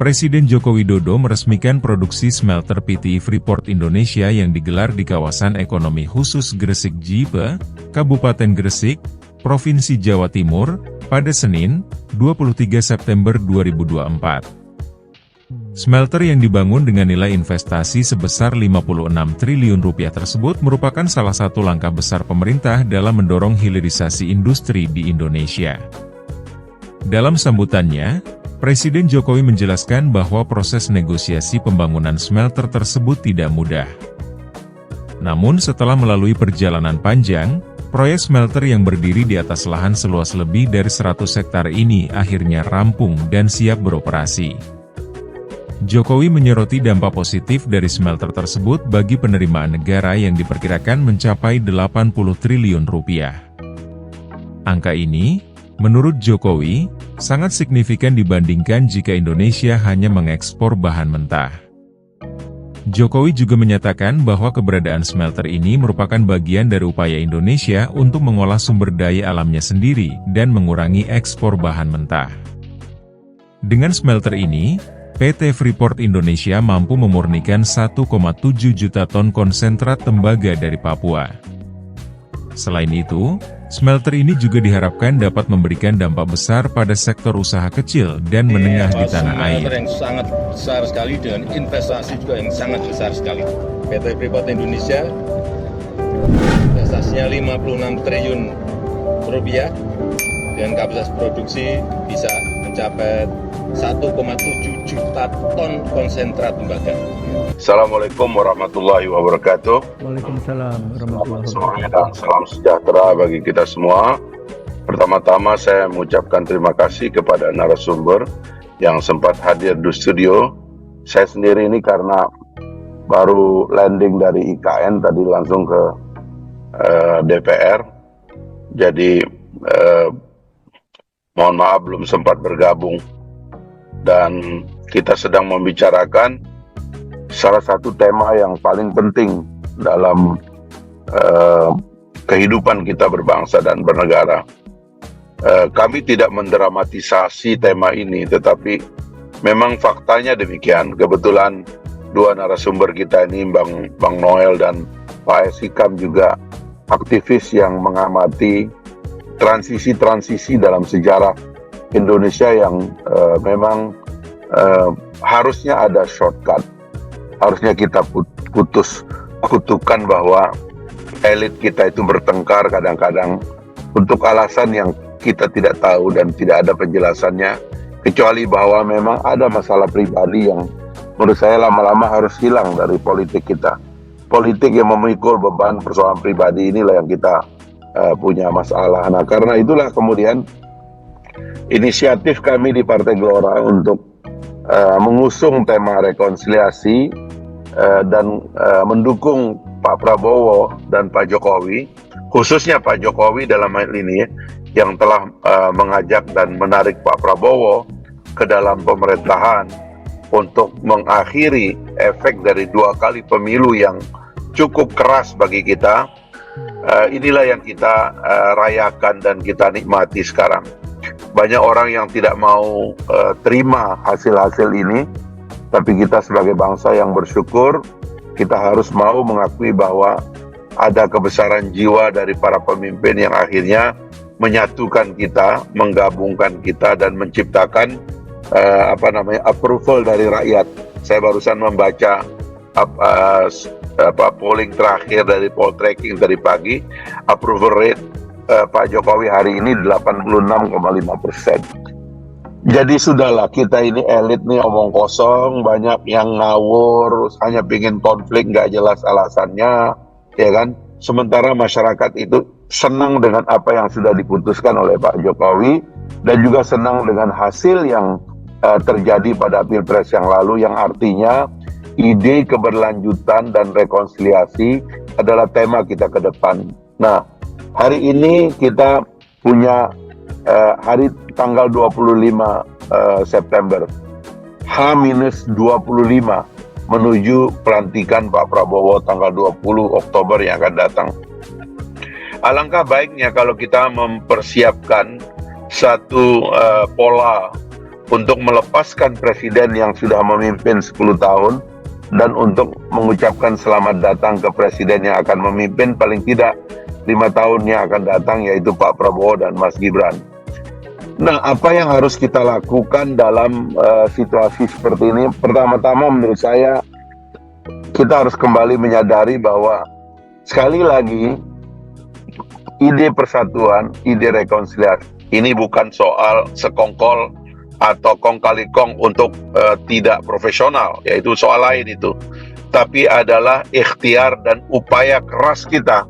Presiden Joko Widodo meresmikan produksi smelter PTI Freeport Indonesia yang digelar di kawasan ekonomi khusus Gresik Jipe, Kabupaten Gresik, Provinsi Jawa Timur, pada Senin, 23 September 2024. Smelter yang dibangun dengan nilai investasi sebesar 56 triliun rupiah tersebut merupakan salah satu langkah besar pemerintah dalam mendorong hilirisasi industri di Indonesia. Dalam sambutannya, Presiden Jokowi menjelaskan bahwa proses negosiasi pembangunan smelter tersebut tidak mudah. Namun setelah melalui perjalanan panjang, proyek smelter yang berdiri di atas lahan seluas lebih dari 100 hektar ini akhirnya rampung dan siap beroperasi. Jokowi menyoroti dampak positif dari smelter tersebut bagi penerimaan negara yang diperkirakan mencapai 80 triliun rupiah. Angka ini, menurut Jokowi, sangat signifikan dibandingkan jika Indonesia hanya mengekspor bahan mentah. Jokowi juga menyatakan bahwa keberadaan smelter ini merupakan bagian dari upaya Indonesia untuk mengolah sumber daya alamnya sendiri dan mengurangi ekspor bahan mentah. Dengan smelter ini, PT Freeport Indonesia mampu memurnikan 1,7 juta ton konsentrat tembaga dari Papua. Selain itu, smelter ini juga diharapkan dapat memberikan dampak besar pada sektor usaha kecil dan menengah di tanah air. Smelter yang sangat besar sekali dengan investasi juga yang sangat besar sekali. PT Freeport Indonesia investasinya 56 triliun rupiah dengan kapasitas produksi bisa mencapai 1,7 juta ton konsentrat tembaga. Assalamualaikum warahmatullahi wabarakatuh. Waalaikumsalam warahmatullahi Selamat dan salam sejahtera bagi kita semua. Pertama-tama saya mengucapkan terima kasih kepada narasumber yang sempat hadir di studio. Saya sendiri ini karena baru landing dari IKN tadi langsung ke DPR. Jadi mohon maaf belum sempat bergabung. Dan kita sedang membicarakan salah satu tema yang paling penting dalam kehidupan kita berbangsa dan bernegara. Kami tidak mendramatisasi tema ini, tetapi memang faktanya demikian. Kebetulan dua narasumber kita ini, Bang Noel dan Pak Hikam juga aktivis yang mengamati transisi-transisi dalam sejarah Indonesia yang memang harusnya ada shortcut. Harusnya kita putus kutukan bahwa elit kita itu bertengkar kadang-kadang untuk alasan yang kita tidak tahu dan tidak ada penjelasannya, kecuali bahwa memang ada masalah pribadi yang menurut saya lama-lama harus hilang dari politik kita. Politik yang memikul beban persoalan pribadi inilah yang kita punya masalah. Nah, karena itulah kemudian inisiatif kami di Partai Gelora untuk mengusung tema rekonsiliasi dan mendukung Pak Prabowo dan Pak Jokowi, khususnya Pak Jokowi dalam hal ini yang telah mengajak dan menarik Pak Prabowo ke dalam pemerintahan untuk mengakhiri efek dari 2 kali pemilu yang cukup keras bagi kita. Inilah yang kita rayakan dan kita nikmati sekarang. Banyak orang yang tidak mau terima hasil-hasil ini, tapi kita sebagai bangsa yang bersyukur, kita harus mau mengakui bahwa ada kebesaran jiwa dari para pemimpin yang akhirnya menyatukan kita, menggabungkan kita, dan menciptakan approval dari rakyat. Saya barusan membaca polling terakhir dari Poltreking tadi pagi, approval rate Pak Jokowi hari ini 86,5%. Jadi sudahlah, kita ini elit nih omong kosong, banyak yang ngawur, hanya pingin konflik nggak jelas alasannya, ya kan? Sementara masyarakat itu senang dengan apa yang sudah diputuskan oleh Pak Jokowi dan juga senang dengan hasil yang terjadi pada Pilpres yang lalu, yang artinya ide keberlanjutan dan rekonsiliasi adalah tema kita ke depan. Nah, hari ini kita punya hari tanggal 25 September, H-25 menuju pelantikan Pak Prabowo tanggal 20 Oktober yang akan datang. Alangkah baiknya kalau kita mempersiapkan satu pola untuk melepaskan presiden yang sudah memimpin 10 tahun dan untuk mengucapkan selamat datang ke presiden yang akan memimpin paling tidak 5 tahun yang akan datang, yaitu Pak Prabowo dan Mas Gibran. Nah, apa yang harus kita lakukan dalam situasi seperti ini? Pertama-tama menurut saya kita harus kembali menyadari bahwa sekali lagi ide persatuan, ide rekonsiliasi ini bukan soal sekongkol atau kong kali kong untuk tidak profesional, yaitu soal lain itu. Tapi adalah ikhtiar dan upaya keras kita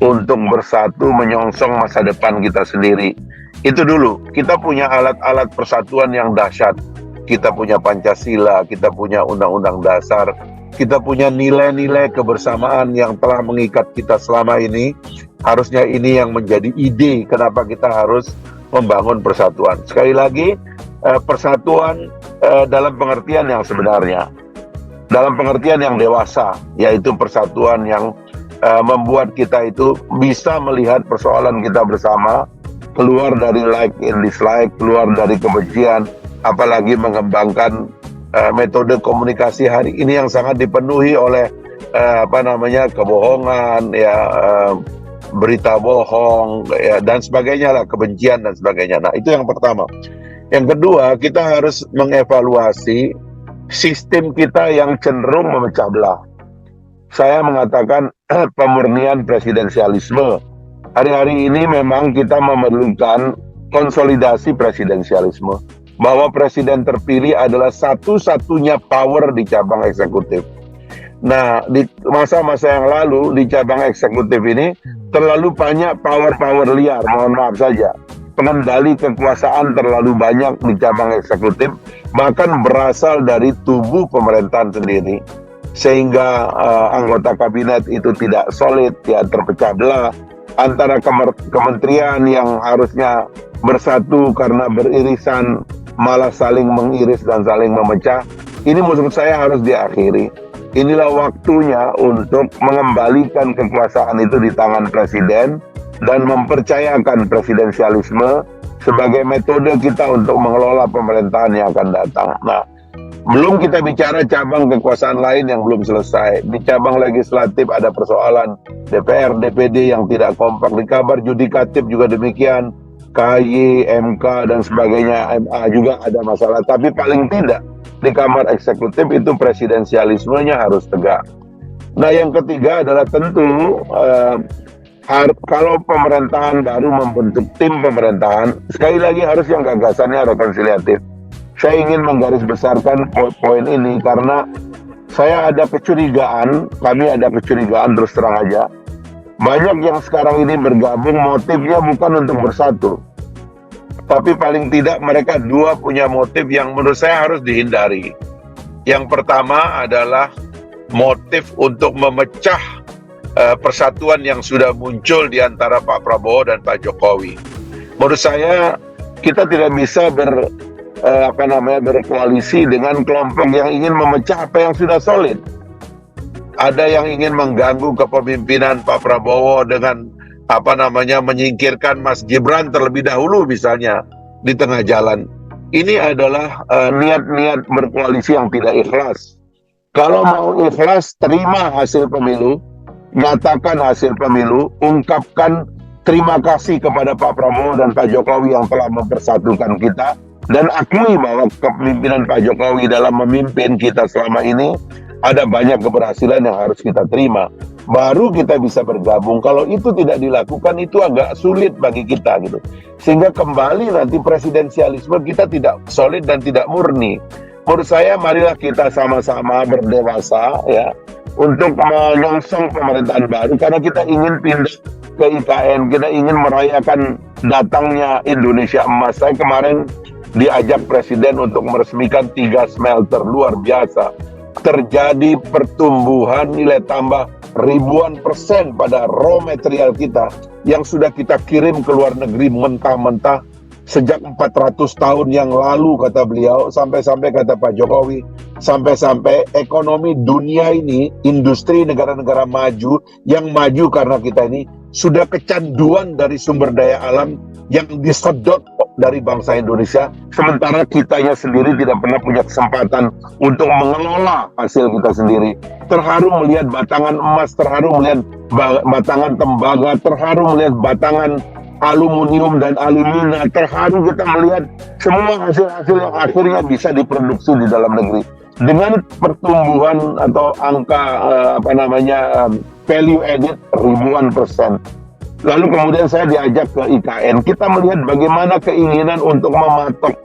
untuk bersatu menyongsong masa depan kita sendiri. Itu dulu, kita punya alat-alat persatuan yang dahsyat. Kita punya Pancasila, kita punya Undang-Undang Dasar, kita punya nilai-nilai kebersamaan yang telah mengikat kita selama ini. Harusnya ini yang menjadi ide kenapa kita harus membangun persatuan. Sekali lagi, persatuan dalam pengertian yang sebenarnya, dalam pengertian yang dewasa, yaitu persatuan yang membuat kita itu bisa melihat persoalan kita bersama, keluar dari like and dislike, keluar dari kebencian, apalagi mengembangkan metode komunikasi hari ini yang sangat dipenuhi oleh kebohongan, berita bohong, dan sebagainya lah, kebencian dan sebagainya. Nah, itu yang pertama. Yang kedua, kita harus mengevaluasi sistem kita yang cenderung memecah belah. Saya mengatakan pemurnian presidensialisme. Hari-hari ini memang kita memerlukan konsolidasi presidensialisme. Bahwa presiden terpilih adalah satu-satunya power di cabang eksekutif. Nah, di masa-masa yang lalu di cabang eksekutif ini terlalu banyak power-power liar, mohon maaf saja. Pengendali kekuasaan terlalu banyak di cabang eksekutif, bahkan berasal dari tubuh pemerintahan sendiri. Sehingga anggota kabinet itu tidak solid, terpecah belah antara kementerian yang harusnya bersatu karena beririsan, malah saling mengiris dan saling memecah. Ini menurut saya harus diakhiri. Inilah waktunya untuk mengembalikan kekuasaan itu di tangan presiden dan mempercayakan presidensialisme sebagai metode kita untuk mengelola pemerintahan yang akan datang. Nah, belum kita bicara cabang kekuasaan lain yang belum selesai. Di cabang legislatif ada persoalan DPR, DPD yang tidak kompak. Di kabar yudikatif juga demikian. KY, MK, dan sebagainya, MA juga ada masalah. Tapi paling tidak di kamar eksekutif itu presidensialismenya harus tegak. Nah, yang ketiga adalah tentu kalau pemerintahan baru membentuk tim pemerintahan, sekali lagi harus yang gagasannya rekonsiliatif. Saya ingin menggarisbesarkan poin ini karena saya ada kecurigaan, kami ada kecurigaan terus terang aja. Banyak yang sekarang ini bergabung motifnya bukan untuk bersatu. Tapi paling tidak mereka dua punya motif yang menurut saya harus dihindari. Yang pertama adalah motif untuk memecah persatuan yang sudah muncul di antara Pak Prabowo dan Pak Jokowi. Menurut saya kita tidak bisa berkoalisi dengan kelompok yang ingin memecah apa yang sudah solid. Ada yang ingin mengganggu kepemimpinan Pak Prabowo dengan menyingkirkan Mas Gibran terlebih dahulu misalnya di tengah jalan. Ini adalah niat-niat berkoalisi yang tidak ikhlas. Kalau mau ikhlas, terima hasil pemilu, nyatakan hasil pemilu, ungkapkan terima kasih kepada Pak Prabowo dan Pak Jokowi yang telah mempersatukan kita, dan akui bahwa kepemimpinan Pak Jokowi dalam memimpin kita selama ini ada banyak keberhasilan yang harus kita terima. Baru kita bisa bergabung. Kalau itu tidak dilakukan, itu agak sulit bagi kita gitu. Sehingga kembali nanti presidensialisme kita tidak solid dan tidak murni. Menurut saya marilah kita sama-sama berdewasa ya untuk menyongsong pemerintahan baru, karena kita ingin pindah ke IKN, kita ingin merayakan datangnya Indonesia Emas. Saya kemarin diajak presiden untuk meresmikan 3 smelter luar biasa. Terjadi pertumbuhan nilai tambah ribuan persen pada raw material kita yang sudah kita kirim ke luar negeri mentah-mentah sejak 400 tahun yang lalu, kata beliau, sampai-sampai kata Pak Jokowi, sampai-sampai ekonomi dunia ini, industri negara-negara maju yang maju karena kita ini sudah kecanduan dari sumber daya alam yang disedot dari bangsa Indonesia, sementara kitanya sendiri tidak pernah punya kesempatan untuk mengelola hasil kita sendiri. Terharu melihat batangan emas, terharu melihat batangan tembaga, terharu melihat batangan aluminium dan alumina, terharu kita melihat semua hasil-hasil yang akhirnya bisa diproduksi di dalam negeri. Dengan pertumbuhan atau angka value added ribuan %. Lalu kemudian saya diajak ke IKN, kita melihat bagaimana keinginan untuk mematok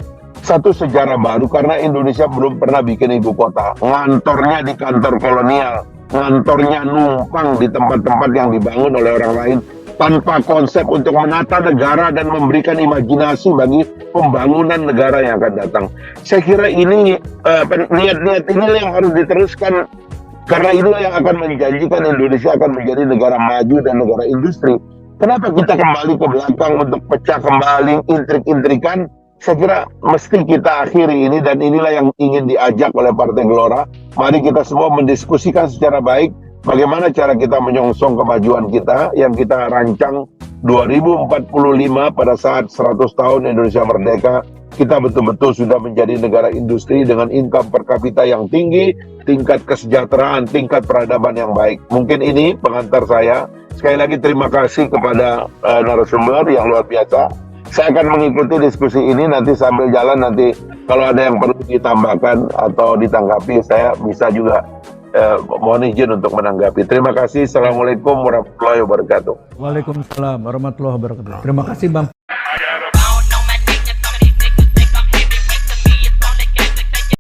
satu sejarah baru, karena Indonesia belum pernah bikin ibu kota. Ngantornya di kantor kolonial, ngantornya numpang di tempat-tempat yang dibangun oleh orang lain, tanpa konsep untuk menata negara dan memberikan imajinasi bagi pembangunan negara yang akan datang. Saya kira ini niat-niat inilah yang harus diteruskan, karena inilah yang akan menjanjikan Indonesia akan menjadi negara maju dan negara industri. Kenapa kita kembali ke belakang untuk pecah kembali intrik-intrikan? Saya kira mesti kita akhiri ini, dan inilah yang ingin diajak oleh Partai Gelora. Mari kita semua mendiskusikan secara baik bagaimana cara kita menyongsong kemajuan kita yang kita rancang 2045 pada saat 100 tahun Indonesia merdeka. Kita betul-betul sudah menjadi negara industri dengan income per kapita yang tinggi, tingkat kesejahteraan, tingkat peradaban yang baik. Mungkin ini pengantar saya. Sekali lagi terima kasih kepada narasumber yang luar biasa. Saya akan mengikuti diskusi ini nanti sambil jalan, nanti kalau ada yang perlu ditambahkan atau ditanggapi, saya bisa juga mohon izin untuk menanggapi. Terima kasih. Assalamualaikum warahmatullahi wabarakatuh. Waalaikumsalam warahmatullahi wabarakatuh. Terima kasih Bang.